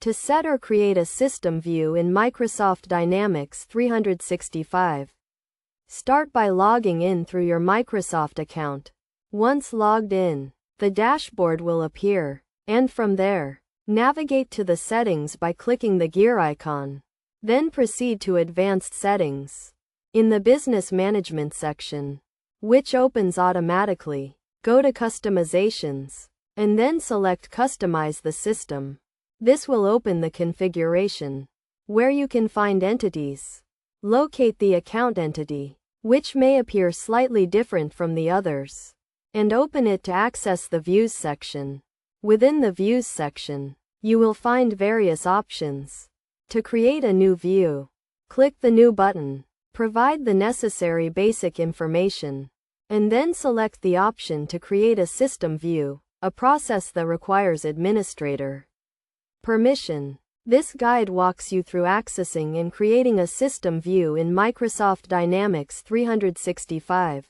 To set or create a system view in Microsoft Dynamics 365. Start by logging in through your Microsoft account. Once logged in, the dashboard will appear, and from there, navigate to the settings by clicking the gear icon. Then proceed to Advanced Settings. In the Business Management section, which opens automatically, go to Customizations, and then select Customize the System. This will open the configuration, where you can find entities. Locate the account entity, which may appear slightly different from the others, and open it to access the Views section. Within the Views section, you will find various options. To create a new view, click the New button, provide the necessary basic information, and then select the option to create a system view, a process that requires administrator permission. This guide walks you through accessing and creating a system view in Microsoft Dynamics 365.